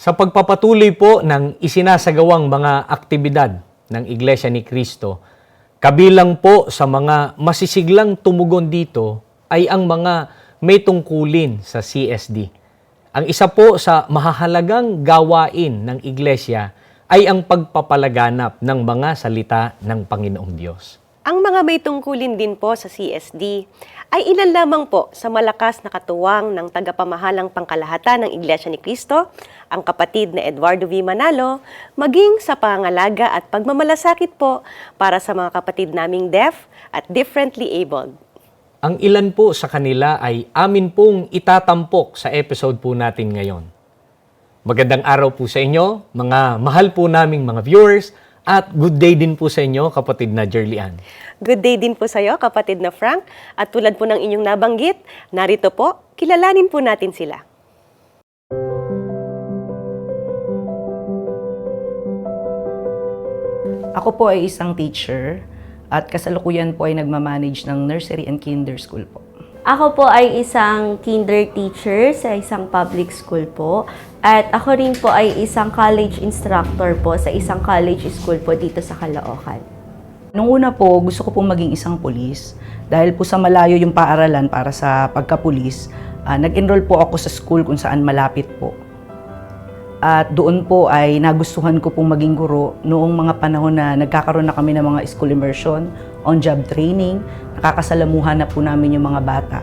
Sa pagpapatuloy po ng isinasagawang mga aktibidad ng Iglesia ni Cristo, kabilang po sa mga masisiglang tumugon dito ay ang mga may tungkulin sa CSD. Ang isa po sa mahahalagang gawain ng Iglesia ay ang pagpapalaganap ng mga salita ng Panginoong Diyos. Ang mga may tungkulin din po sa CSD ay ilan lamang po sa malakas na katuwang ng tagapamahalang pangkalahatan ng Iglesia ni Cristo, ang kapatid na Eduardo V. Manalo, maging sa pangangalaga at pagmamalasakit po para sa mga kapatid naming deaf at differently abled. Ang ilan po sa kanila ay amin pong itatampok sa episode po natin ngayon. Magandang araw po sa inyo, mga mahal po naming mga viewers, at good day din po sa inyo, kapatid na Jerlian. Good day din po sa iyo, kapatid na Frank. At tulad po ng inyong nabanggit, narito po, kilalanin po natin sila. Ako po ay isang teacher at kasalukuyan po ay nagmamanage ng nursery and kinder school po. Ako po ay isang kinder teacher sa isang public school po. At ako rin po ay isang college instructor po sa isang college school po dito sa Caloocan. Nung una po, gusto ko pong maging isang pulis. Dahil po sa malayo yung paaralan para sa pagkapulis, nag-enroll po ako sa school kung saan malapit po. At doon po ay nagustuhan ko pong maging guro noong mga panahon na nagkakaroon na kami ng mga school immersion, on-job training, nakakasalamuhan na po namin yung mga bata.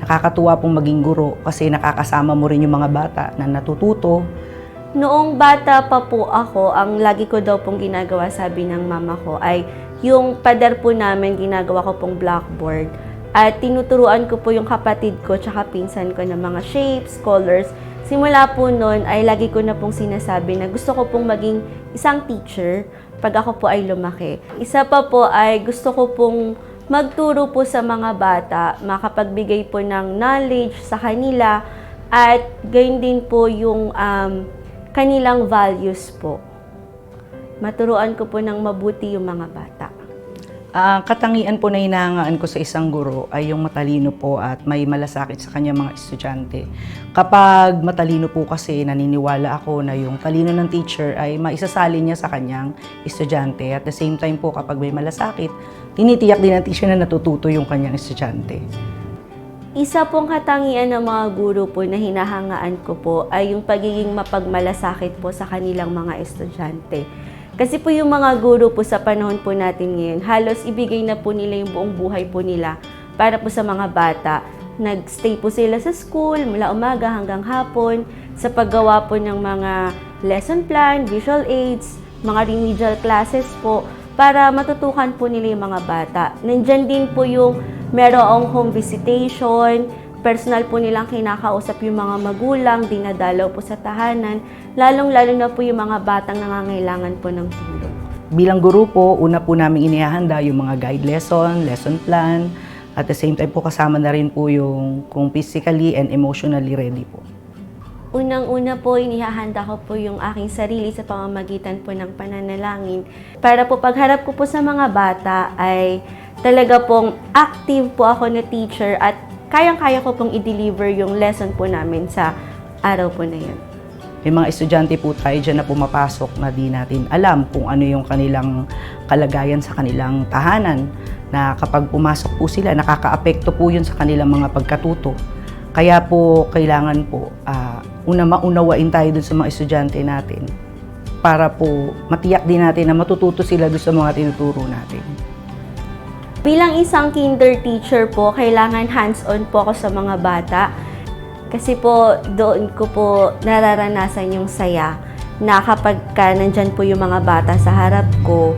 Nakakatuwa pong maging guro kasi nakakasama mo rin yung mga bata na natututo. Noong bata pa po ako, ang lagi ko daw pong ginagawa, sabi ng mama ko, ay yung pader po namin, ginagawa ko pong blackboard. At tinuturuan ko po yung kapatid ko tsaka pinsan ko ng mga shapes, colors. Simula po noon ay lagi ko na pong sinasabi na gusto ko pong maging isang teacher pag ako po ay lumaki. Isa pa po ay gusto ko pong magturo po sa mga bata, makapagbigay po ng knowledge sa kanila at gayon din po yung kanilang values po. Maturuan ko po ng mabuti yung mga bata. Katangian po na hinahangaan ko sa isang guro ay yung matalino po at may malasakit sa kanya mga estudyante. Kapag matalino po kasi, naniniwala ako na yung talino ng teacher ay maisasali niya sa kanyang estudyante. At the same time po, kapag may malasakit, tinitiyak din ng teacher na natututo yung kanyang estudyante. Isa pong katangian ng mga guro po na hinahangaan ko po ay yung pagiging mapagmalasakit po sa kanilang mga estudyante. Kasi po yung mga guro po sa panahon po natin ngayon, halos ibigay na po nila yung buong buhay po nila para po sa mga bata. Nag-stay po sila sa school mula umaga hanggang hapon sa paggawa po ng mga lesson plan, visual aids, mga remedial classes po para matutukan po nila yung mga bata. Nandyan din po yung merong home visitation, personal po nilang kinakausap yung mga magulang, dinadalaw po sa tahanan, lalong-lalo na po yung mga batang nangangailangan po ng tulong. Bilang guro po, una po namin inihahanda yung mga guide lesson, lesson plan, at the same time po kasama na rin po yung kung physically and emotionally ready po. Unang-una po, inihahanda ko po yung aking sarili sa pamamagitan po ng pananalangin. Para po pagharap ko po sa mga bata ay talaga pong active po ako na teacher at kayang-kaya ko pong i-deliver yung lesson po namin sa araw po na yun. May mga estudyante po tayo dyan na pumapasok na di natin alam kung ano yung kanilang kalagayan sa kanilang tahanan, na kapag pumasok po sila, nakaka-apekto po yun sa kanilang mga pagkatuto. Kaya po, kailangan po, maunawain tayo dun sa mga estudyante natin para po matiyak din natin na matututo sila dun sa mga tinuturo natin. Bilang isang kinder teacher po, kailangan hands-on po ako sa mga bata. Kasi po, doon ko po nararanasan yung saya na kapag nandyan po yung mga bata sa harap ko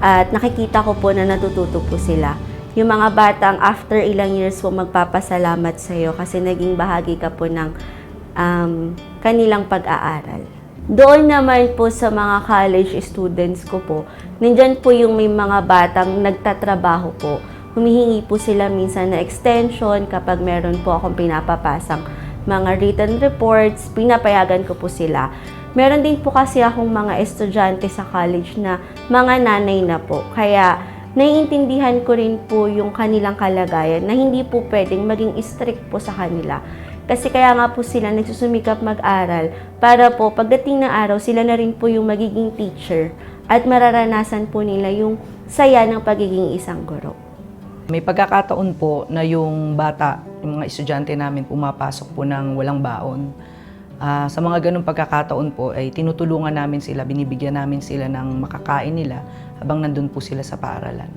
at nakikita ko po na natututo po sila. Yung mga batang after ilang years po magpapasalamat sa iyo kasi naging bahagi ka po ng kanilang pag-aaral. Doon naman po sa mga college students ko po, nandyan po yung may mga batang nagtatrabaho po. Humihingi po sila minsan na extension kapag meron po akong pinapapasang mga written reports, pinapayagan ko po sila. Meron din po kasi akong mga estudyante sa college na mga nanay na po. Kaya naiintindihan ko rin po yung kanilang kalagayan na hindi po pwedeng maging strict po sa kanila. Kasi kaya nga po sila nagsusumikap mag-aral para po pagdating ng araw, sila na rin po yung magiging teacher at mararanasan po nila yung saya ng pagiging isang guro. May pagkakataon po na yung bata, yung mga estudyante namin pumapasok po ng walang baon. Sa mga ganung pagkakataon po ay tinutulungan namin sila, binibigyan namin sila ng makakain nila habang nandun po sila sa paaralan.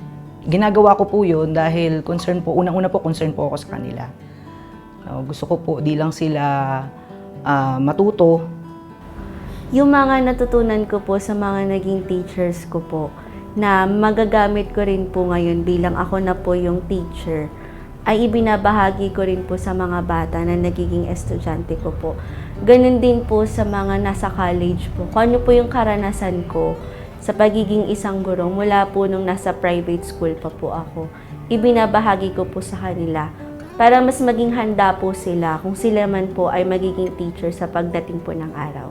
Ginagawa ko po yun dahil unang-una po concern po ako sa kanila. Gusto ko po di lang sila matuto. Yung mga natutunan ko po sa mga naging teachers ko po, na magagamit ko rin po ngayon bilang ako na po yung teacher, ay ibinabahagi ko rin po sa mga bata na nagiging estudyante ko po. Ganun din po sa mga nasa college po. Kung ano po yung karanasan ko sa pagiging isang guro mula po nung nasa private school pa po ako, ibinabahagi ko po sa kanila para mas maging handa po sila kung sila man po ay magiging teacher sa pagdating po ng araw.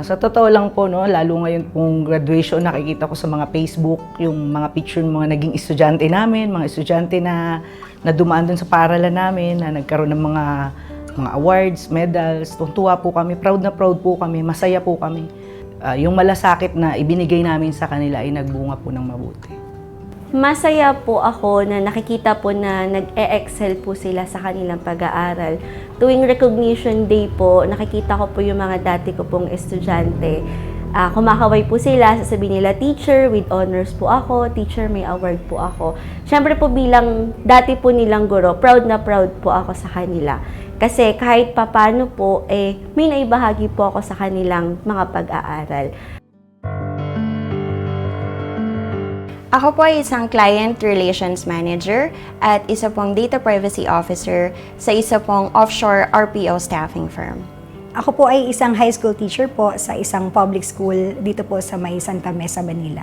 Sa totoo lang po, no, lalo ngayon pong graduation, nakikita ko sa mga Facebook yung mga picture ng mga naging estudyante namin, mga estudyante na dumaan dun sa paaralan namin, na nagkaroon ng mga awards, medals. Tuwa po kami, proud na proud po kami, masaya po kami. Yung malasakit na ibinigay namin sa kanila ay nagbunga po ng mabuti. Masaya po ako na nakikita po na nag-e-excel po sila sa kanilang pag-aaral. Tuwing recognition day po, nakikita ko po yung mga dati ko pong estudyante. Kumakaway po sila, sasabihin nila, teacher, with honors po ako, teacher, may award po ako. Siyempre po bilang dati po nilang guro, proud na proud po ako sa kanila. Kasi kahit papano po, may naibahagi po ako sa kanilang mga pag-aaral. Ako po ay isang Client Relations Manager at isa pong Data Privacy Officer sa isa pong offshore RPO staffing firm. Ako po ay isang high school teacher po sa isang public school dito po sa may Santa Mesa, Manila.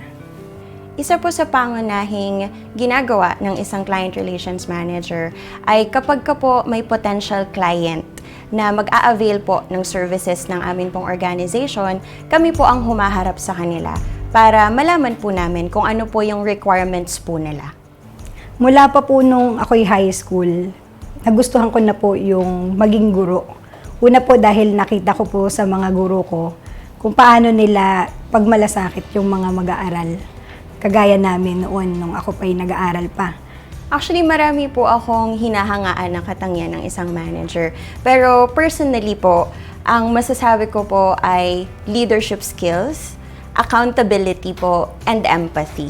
Isa po sa pangunahing ginagawa ng isang Client Relations Manager ay kapag ka po may potential client na mag-a-avail po ng services ng amin pong organization, kami po ang humaharap sa kanila para malaman po namin kung ano po yung requirements po nila. Mula pa po nung ako'y high school, nagustuhan ko na po yung maging guro. Una po dahil nakita ko po sa mga guro ko kung paano nila pagmalasakit yung mga mag-aaral. Kagaya namin noon nung ako pa'y nag-aaral pa. Actually, marami po akong hinahangaan ng katangian ng isang manager. Pero personally po, ang masasabi ko po ay leadership skills, accountability po, and empathy.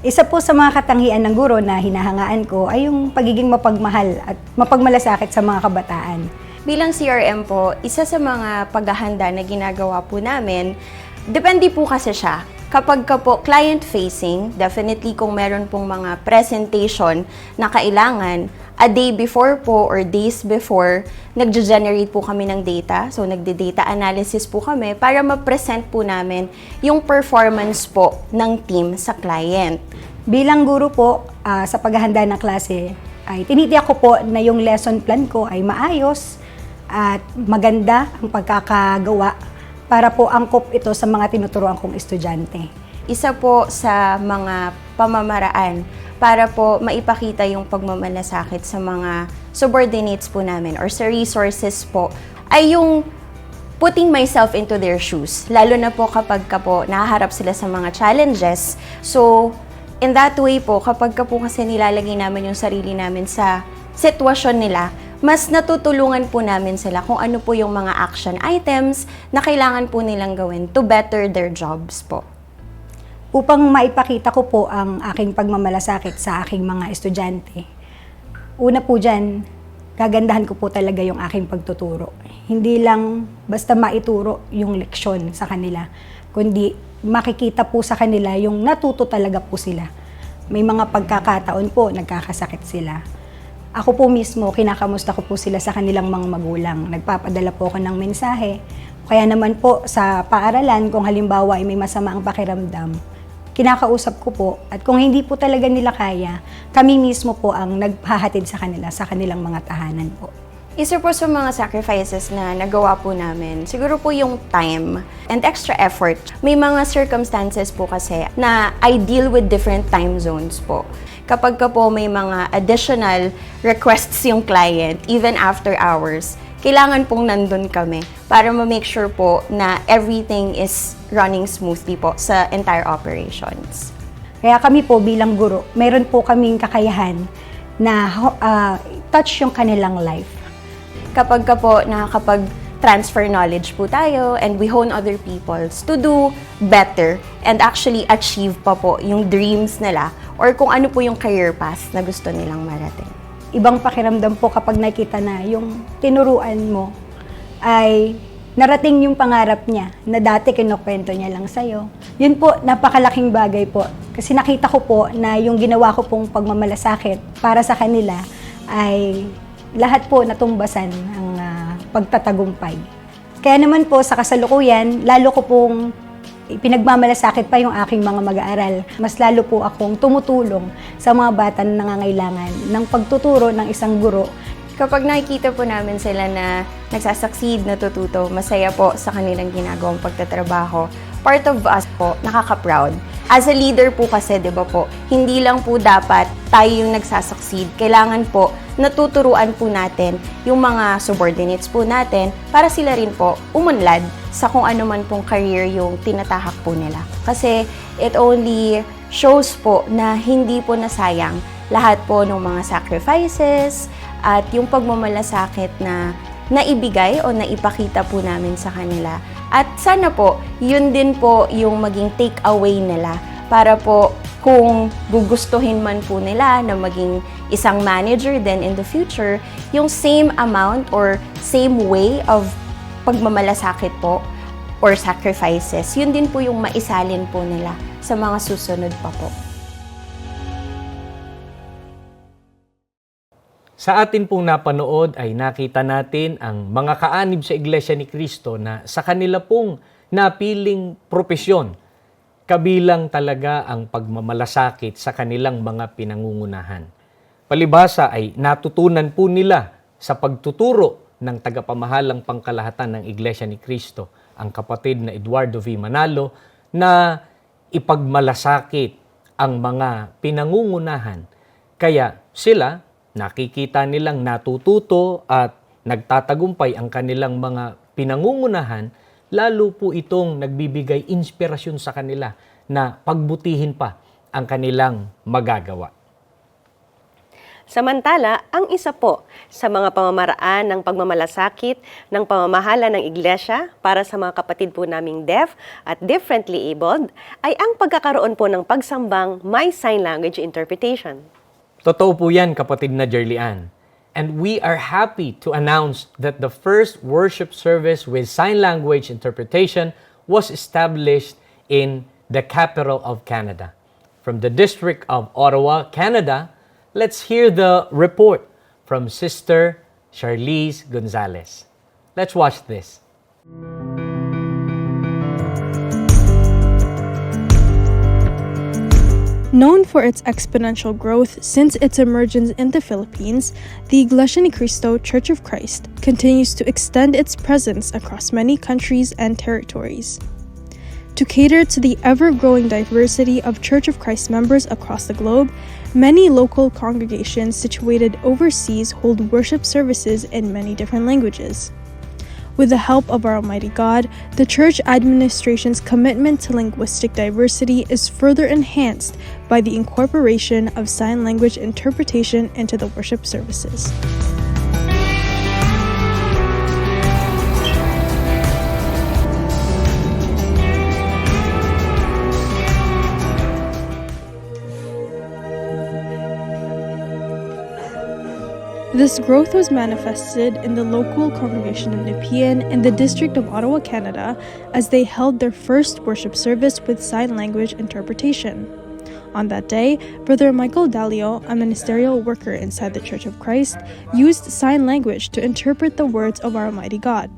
Isa po sa mga katangian ng guro na hinahangaan ko ay yung pagiging mapagmahal at mapagmalasakit sa mga kabataan. Bilang CRM po, isa sa mga paghahanda na ginagawa po namin, depende po kasi siya. Kapag ka po client-facing, definitely kung meron pong mga presentation na kailangan, a day before po or days before, nagge-generate po kami ng data. So, nagde-data analysis po kami para ma-present po namin yung performance po ng team sa client. Bilang guro po, sa paghahanda ng klase, ay tinitiyak ko po na yung lesson plan ko ay maayos at maganda ang pagkakagawa para po angkop ito sa mga tinuturuan kong estudyante. Isa po sa mga pamamaraan para po maipakita yung pagmamalasakit sa mga subordinates po namin or sa resources po ay yung putting myself into their shoes. Lalo na po kapag ka po nahaharap sila sa mga challenges. So, in that way po, kapag ka po kasi nilalagay namin yung sarili namin sa sitwasyon nila, mas natutulungan po namin sila kung ano po yung mga action items na kailangan po nilang gawin to better their jobs po. Upang maipakita ko po ang aking pagmamalasakit sa aking mga estudyante, una po dyan, gagandahan ko po talaga yung aking pagtuturo. Hindi lang basta maituro yung leksyon sa kanila, kundi makikita po sa kanila yung natuto talaga po sila. May mga pagkakataon po, nagkakasakit sila. Ako po mismo, kinakamusta ko po sila sa kanilang mga magulang. Nagpapadala po ako ng mensahe. Kaya naman po sa paaralan, kung halimbawa ay may masama ang pakiramdam, kinakausap ko po. At kung hindi po talaga nila kaya, kami mismo po ang naghahatid sa kanila, sa kanilang mga tahanan po. Isa po sa mga sacrifices na nagawa po namin, siguro po yung time and extra effort. May mga circumstances po kasi na I deal with different time zones po. Kapag ka po may mga additional requests yung client, even after hours, kailangan pong nandun kami para ma-make sure po na everything is running smoothly po sa entire operations. Kaya kami po bilang guro, meron po kaming kakayahan na touch yung kanilang life. Kapag ka po nakakapag-transfer knowledge po tayo and we hone other people's to do better and actually achieve pa po yung dreams nila or kung ano po yung career path na gusto nilang marating. Ibang pakiramdam po kapag nakita na yung tinuruan mo ay narating yung pangarap niya na dati kinukwento niya lang sa'yo. Yun po, napakalaking bagay po. Kasi nakita ko po na yung ginawa ko pong pagmamalasakit para sa kanila ay lahat po natumbasan ng pagtatagumpay. Kaya naman po sa kasalukuyan, lalo ko pong pinagmamalasakit pa yung aking mga mag-aaral. Mas lalo po akong tumutulong sa mga bata na nangangailangan ng pagtuturo ng isang guro. Kapag nakikita po namin sila na nagsasucceed, natututo, masaya po sa kanilang ginagawang pagtatrabaho, part of us po, nakaka-proud. As a leader po kasi, di ba po, hindi lang po dapat tayo yung nagsasucceed. Kailangan po, natuturuan po natin yung mga subordinates po natin para sila rin po umunlad sa kung ano man pong career yung tinatahak po nila. Kasi it only shows po na hindi po nasayang lahat po ng mga sacrifices at yung pagmamalasakit na naibigay o naipakita po namin sa kanila. At sana po, yun din po yung maging take-away nila para po kung gugustuhin man po nila na maging isang manager then in the future, yung same amount or same way of pagmamalasakit po or sacrifices, yun din po yung maisalin po nila sa mga susunod pa po. Sa atin pong napanood ay nakita natin ang mga kaanib sa Iglesia ni Cristo na sa kanila pong napiling propesyon, kabilang talaga ang pagmamalasakit sa kanilang mga pinangungunahan. Palibhasa ay natutunan po nila sa pagtuturo ng tagapamahalang pangkalahatan ng Iglesia ni Cristo, ang kapatid na Eduardo V. Manalo, na ipagmalasakit ang mga pinangungunahan. Kaya sila, nakikita nilang natututo at nagtatagumpay ang kanilang mga pinangungunahan, lalo po itong nagbibigay inspirasyon sa kanila na pagbutihin pa ang kanilang magagawa. Samantala, ang isa po sa mga pamamaraan ng pagmamalasakit ng pamamahala ng Iglesia para sa mga kapatid po naming deaf at differently abled ay ang pagkakaroon po ng pagsambang may sign language interpretation. Totoo po yan, kapatid na Jerlian. And we are happy to announce that the first worship service with sign language interpretation was established in the capital of Canada. From the District of Ottawa, Canada, let's hear the report from Sister Charlize Gonzalez. Let's watch this. Known for its exponential growth since its emergence in the Philippines, the Iglesia ni Cristo Church of Christ continues to extend its presence across many countries and territories. To cater to the ever-growing diversity of Church of Christ members across the globe, many local congregations situated overseas hold worship services in many different languages. With the help of our Almighty God, the church administration's commitment to linguistic diversity is further enhanced by the incorporation of sign language interpretation into the worship services. This growth was manifested in the local congregation of Nepean in the District of Ottawa, Canada, as they held their first worship service with sign language interpretation. On that day, Brother Michael Dalio, a ministerial worker inside the Church of Christ, used sign language to interpret the words of our Almighty God.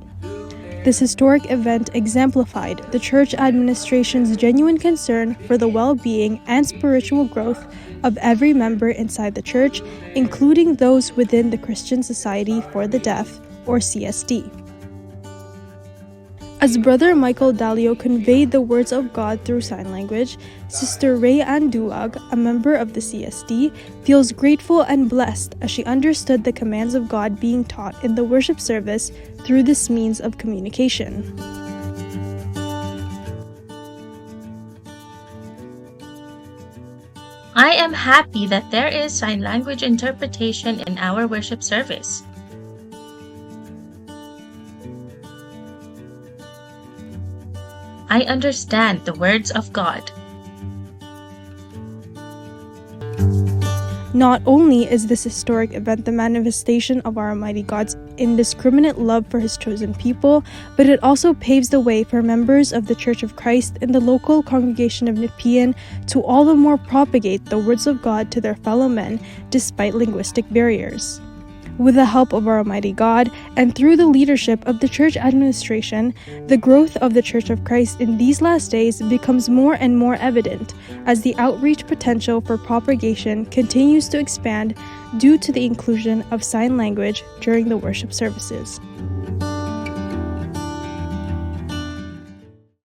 This historic event exemplified the church administration's genuine concern for the well-being and spiritual growth of every member inside the church, including those within the Christian Society for the Deaf, or CSD. As Brother Michael Dalio conveyed the words of God through sign language, Sister Ray Ann Duag, a member of the CSD, feels grateful and blessed as she understood the commands of God being taught in the worship service through this means of communication. I am happy that there is sign language interpretation in our worship service. I understand the words of God. Not only is this historic event the manifestation of our Almighty God's indiscriminate love for His chosen people, but it also paves the way for members of the Church of Christ in the local congregation of Nepean to all the more propagate the words of God to their fellow men despite linguistic barriers. With the help of our Almighty God and through the leadership of the church administration, the growth of the Church of Christ in these last days becomes more and more evident as the outreach potential for propagation continues to expand due to the inclusion of sign language during the worship services.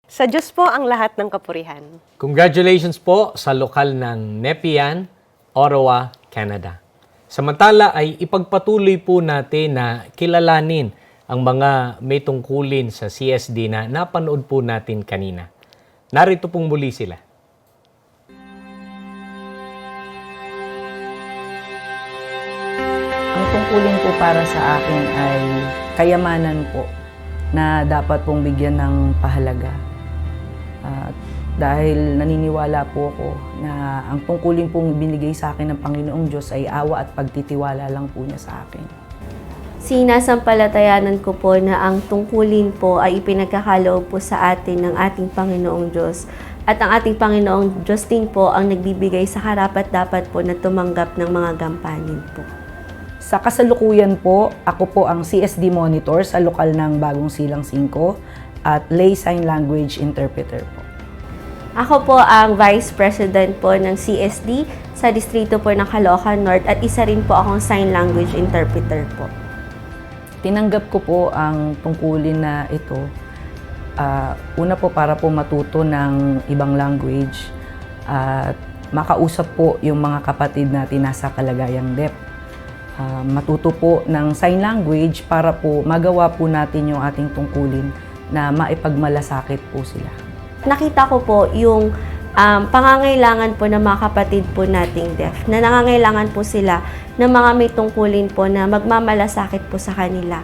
Sa Diyos po ang lahat ng kapurihan. Congratulations po sa lokal ng Nepean, Ottawa, Canada. Samantala ay ipagpatuloy po natin na kilalanin ang mga may tungkulin sa CSD na napanood po natin kanina. Narito pong muli sila. Ang tungkulin po para sa akin ay kayamanan po na dapat pong bigyan ng pahalaga. Dahil naniniwala po ako na ang tungkulin pong binigay sa akin ng Panginoong Diyos ay awa at pagtitiwala lang po niya sa akin. Sinasampalatayanan ko po na ang tungkulin po ay ipinagkakaloob po sa atin ng ating Panginoong Diyos. At ang ating Panginoong Diyos din po ang nagbibigay sa karapat-dapat po na tumanggap ng mga gampanin po. Sa kasalukuyan po, ako po ang CSD Monitor sa lokal ng Bagong Silang 5 at Lay Sign Language Interpreter po. Ako po ang Vice President po ng CSD sa distrito po ng Caloocan North at isa rin po akong sign language interpreter po. Tinanggap ko po ang tungkulin na ito. Una po para po matuto ng ibang language at makausap po yung mga kapatid natin nasa kalagayang deaf. Matuto po ng sign language para po magawa po natin yung ating tungkulin na maipagmalasakit po sila. Nakita ko po yung pangangailangan po ng mga kapatid po nating deaf, na nangangailangan po sila ng mga may tungkulin po na magmamalasakit po sa kanila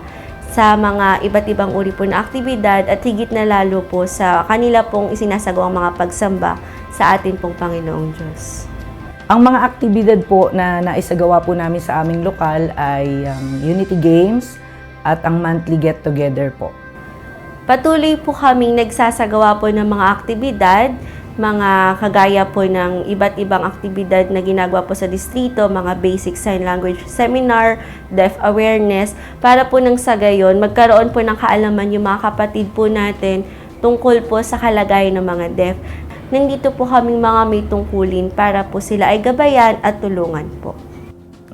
sa mga iba't ibang uri po na aktibidad at higit na lalo po sa kanila pong isinasagawang mga pagsamba sa atin pong Panginoong Diyos. Ang mga aktibidad po na naisagawa po namin sa aming lokal ay Unity Games at ang monthly get-together po. Patuloy po kaming nagsasagawa po ng mga aktibidad, mga kagaya po ng iba't ibang aktibidad na ginagawa po sa distrito, mga basic sign language seminar, deaf awareness, para po nang sa gayon, magkaroon po ng kaalaman yung mga kapatid po natin tungkol po sa kalagayan ng mga deaf. Nandito po kaming mga may tungkulin para po sila ay gabayan at tulungan po.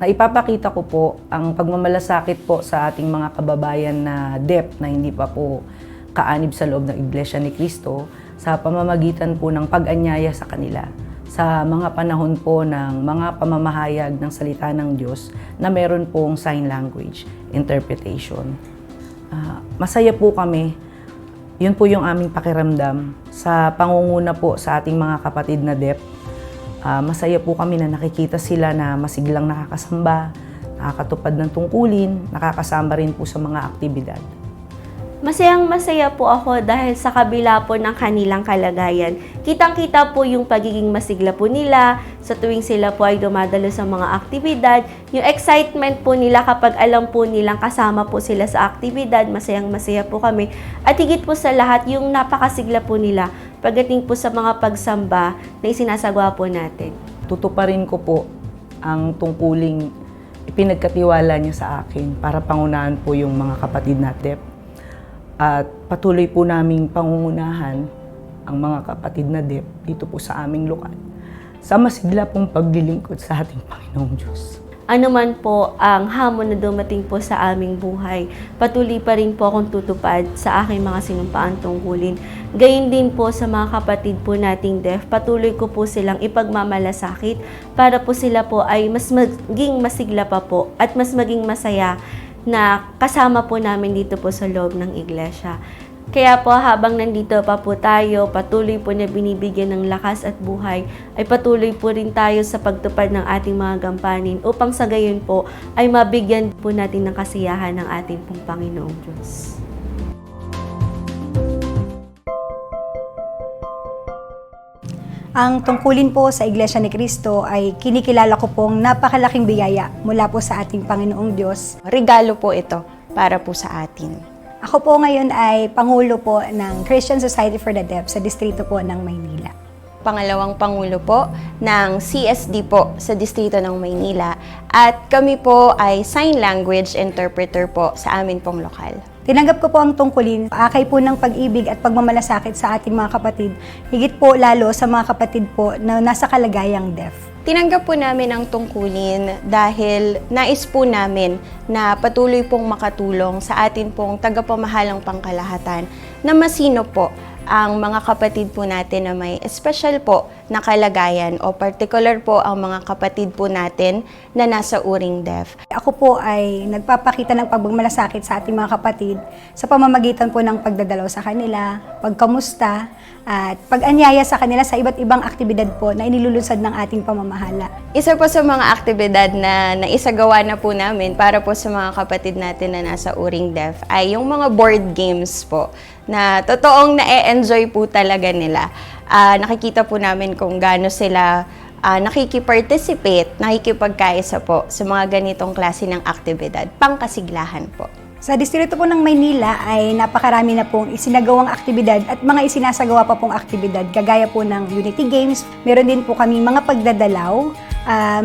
Naipapakita ko po ang pagmamalasakit po sa ating mga kababayan na deaf na hindi pa po kaanib sa loob ng Iglesia ni Cristo sa pamamagitan po ng pag-anyaya sa kanila sa mga panahon po ng mga pamamahayag ng salita ng Diyos na meron pong sign language interpretation. Masaya po kami. Yun po yung aming pakiramdam sa pangunguna po sa ating mga kapatid na deaf. Masaya po kami na nakikita sila na masiglang nakakasamba, nakakatupad ng tungkulin, nakakasama rin po sa mga aktibidad. Masayang-masaya po ako dahil sa kabila po ng kanilang kalagayan. Kitang-kita po yung pagiging masigla po nila sa tuwing sila po ay dumadalo sa mga aktibidad. Yung excitement po nila kapag alam po nilang kasama po sila sa aktibidad, masayang-masaya po kami. At higit po sa lahat, yung napakasigla po nila pagdating po sa mga pagsamba na isinasagawa po natin. Tutuparin ko po ang tungkuling ipinagkatiwala niya sa akin para pangunahan po yung mga kapatid na deaf. At patuloy po naming pangungunahan ang mga kapatid na deaf dito po sa aming lokal sa masigla pong paglilingkod sa ating Panginoong Diyos. Ano man po ang hamon na dumating po sa aming buhay, patuloy pa rin po akong tutupad sa aking mga sinumpaang tungkulin. Gayun din po sa mga kapatid po nating deaf, patuloy ko po silang ipagmamalasakit para po sila po ay mas maging masigla pa po at mas maging masaya na kasama po namin dito po sa loob ng iglesia. Kaya po habang nandito pa po tayo, patuloy po na binibigyan ng lakas at buhay, ay patuloy po rin tayo sa pagtupad ng ating mga gampanin upang sa gayon po ay mabigyan po natin ng kasiyahan ng ating pong Panginoong Diyos. Ang tungkulin po sa Iglesia ni Cristo ay kinikilala ko pong napakalaking biyaya mula po sa ating Panginoong Diyos. Regalo po ito para po sa atin. Ako po ngayon ay Pangulo po ng Christian Society for the Deaf sa distrito po ng Maynila. Pangalawang Pangulo po ng CSD po sa distrito ng Maynila. At kami po ay sign language interpreter po sa amin pong lokal. Tinanggap ko po ang tungkulin, akay po ng pag-ibig at pagmamalasakit sa ating mga kapatid, higit po lalo sa mga kapatid po na nasa kalagayang deaf. Tinanggap po namin ang tungkulin dahil nais po namin na patuloy pong makatulong sa atin pong tagapamahalang pangkalahatan na masino po ang mga kapatid po natin na may special po na kalagayan o particular po ang mga kapatid po natin na nasa uring deaf. Ako po ay nagpapakita ng pagmamalasakit sa ating mga kapatid sa pamamagitan po ng pagdadalaw sa kanila, pagkamusta, at pag-anyaya sa kanila sa iba't ibang aktibidad po na inilulunsad ng ating pamamahala. Isa po sa mga aktibidad na naisagawa na po namin para po sa mga kapatid natin na nasa uring deaf ay yung mga board games po na totoong na-enjoy po talaga nila. Nakikita po namin kung gaano sila nakikiparticipate, nakikipagkaisa po sa mga ganitong klase ng aktibidad, pangkasiglahan po. Sa distrito po ng Maynila ay napakarami na pong isinagawang aktibidad at mga isinasagawa pa pong aktibidad kagaya po ng Unity Games. Meron din po kami mga pagdadalaw,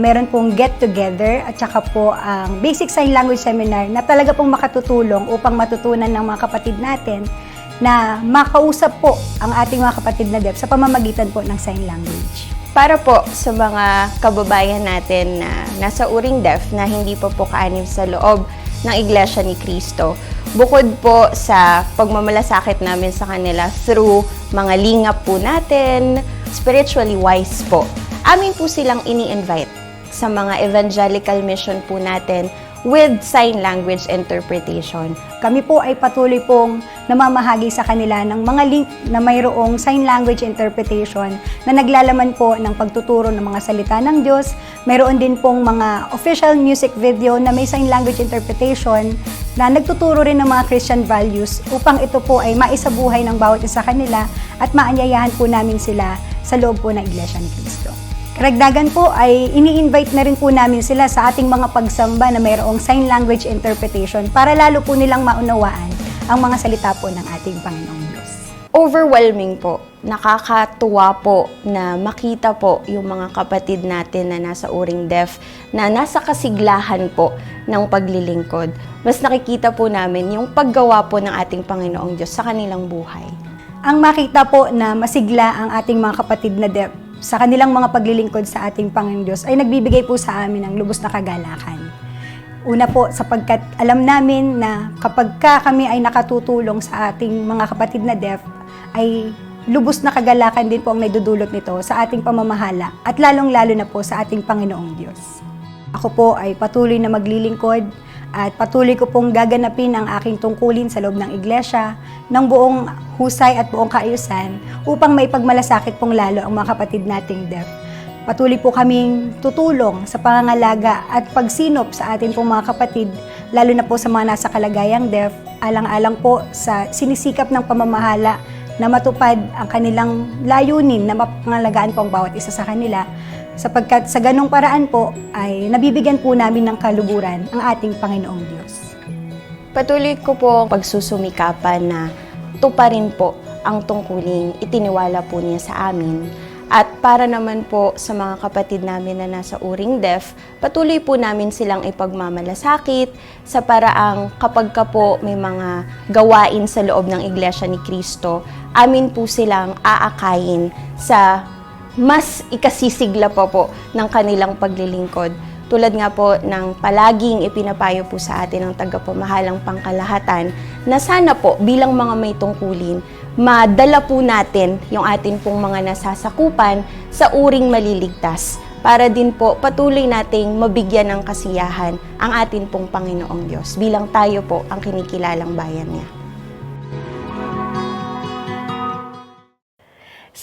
meron pong get-together at saka po ang Basic Sign Language Seminar na talaga pong makatutulong upang matutunan ng mga kapatid natin na makausap po ang ating mga kapatid na deaf sa pamamagitan po ng sign language. Para po sa mga kababayan natin na nasa uring deaf na hindi pa po kaanib sa loob ng Iglesia ni Cristo, bukod po sa pagmamalasakit namin sa kanila through mga lingap po natin, spiritually wise po, amin po silang ini-invite sa mga evangelical mission po natin with sign language interpretation. Kami po ay patuloy pong namamahagi sa kanila ng mga link na mayroong sign language interpretation na naglalaman po ng pagtuturo ng mga salita ng Diyos. Mayroon din pong mga official music video na may sign language interpretation na nagtuturo rin ng mga Christian values upang ito po ay maisabuhay ng bawat isa kanila at maanyayahan po namin sila sa loob po ng Iglesia ni Cristo. Karagdagan po ay ini-invite na rin po namin sila sa ating mga pagsamba na mayroong sign language interpretation para lalo po nilang maunawaan ang mga salita po ng ating Panginoong Diyos. Overwhelming po. Nakakatuwa po na makita po yung mga kapatid natin na nasa uring deaf, na nasa kasiglahan po ng paglilingkod. Mas nakikita po namin yung paggawa po ng ating Panginoong Diyos sa kanilang buhay. Ang makita po na masigla ang ating mga kapatid na deaf sa kanilang mga paglilingkod sa ating Panginoong Diyos ay nagbibigay po sa amin ng lubos na kagalakan. Una po, sapagkat alam namin na kapag kami ay nakatutulong sa ating mga kapatid na deaf, ay lubos na kagalakan din po ang naidudulot nito sa ating pamamahala at lalong-lalo na po sa ating Panginoong Diyos. Ako po ay patuloy na maglilingkod at patuloy ko pong gaganapin ang aking tungkulin sa loob ng iglesia ng buong husay at buong kaayusan upang maipagmalasakit pong lalo ang mga kapatid nating deaf. Patuloy po kaming tutulong sa pangangalaga at pagsinop sa atin pong mga kapatid, lalo na po sa mga nasa kalagayang deaf, alang-alang po sa sinisikap ng pamamahala na matupad ang kanilang layunin na mapangalagaan po ang bawat isa sa kanila, sapagkat sa ganong paraan po ay nabibigyan po namin ng kaluburan ang ating Panginoong Diyos. Patuloy ko po pagsusumikapan na tuparin po ang tungkuling itiniwala po niya sa amin At para naman po sa mga kapatid namin na nasa uring deaf, patuloy po namin silang ipagmamalasakit sa paraang kapag ka po may mga gawain sa loob ng Iglesia ni Cristo, amin po silang aakayin sa mas ikasisigla pa po ng kanilang paglilingkod. Tulad nga po ng palaging ipinapayo po sa atin ng tagapamahalang pangkalahatan na sana po bilang mga may tungkulin, madala po natin yung atin pong mga nasasakupan sa uring maliligtas para din po patuloy nating mabigyan ng kasiyahan ang atin pong Panginoong Diyos bilang tayo po ang kinikilalang bayan niya.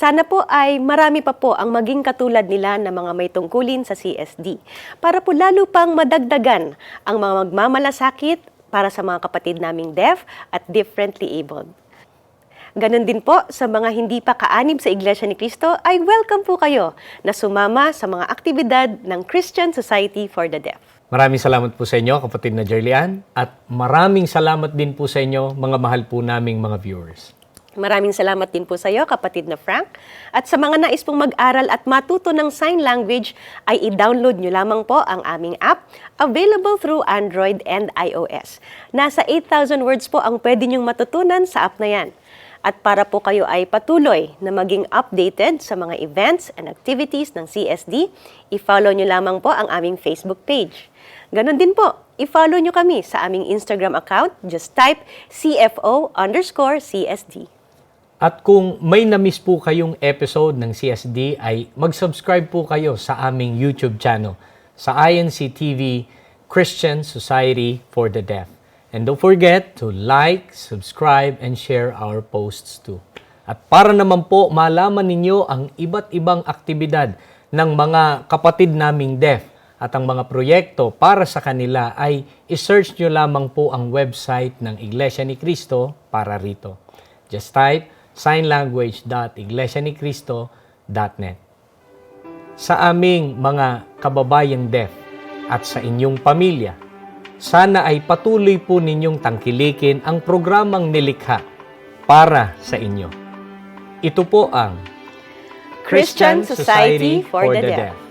Sana po ay marami pa po ang maging katulad nila na mga may tungkulin sa CSD para po lalo pang madagdagan ang mga magmamalasakit para sa mga kapatid naming deaf at differently abled. Ganon din po sa mga hindi pa kaanib sa Iglesia ni Cristo ay welcome po kayo na sumama sa mga aktibidad ng Christian Society for the Deaf. Maraming salamat po sa inyo, kapatid na Jerlian, at maraming salamat din po sa inyo, mga mahal po naming mga viewers. Maraming salamat din po sa iyo, kapatid na Frank. At sa mga nais pong mag-aral at matuto ng sign language, ay i-download nyo lamang po ang aming app, available through Android and iOS. Nasa 8,000 words po ang pwede nyong matutunan sa app na yan. At para po kayo ay patuloy na maging updated sa mga events and activities ng CSD, i-follow nyo lamang po ang aming Facebook page. Ganon din po, i-follow nyo kami sa aming Instagram account. Just type CFO_CSD. At kung may na-miss po kayong episode ng CSD, ay mag-subscribe po kayo sa aming YouTube channel sa INC TV Christian Society for the Deaf. And don't forget to like, subscribe, and share our posts too. At para naman po malaman ninyo ang iba't ibang aktibidad ng mga kapatid naming deaf at ang mga proyekto para sa kanila, ay isearch nyo lamang po ang website ng Iglesia ni Cristo para rito. Just type signlanguage.iglesianicristo.net. Sa aming mga kababayang deaf at sa inyong pamilya, sana ay patuloy po ninyong tangkilikin ang programang nilikha para sa inyo. Ito po ang Christian Society for the Deaf.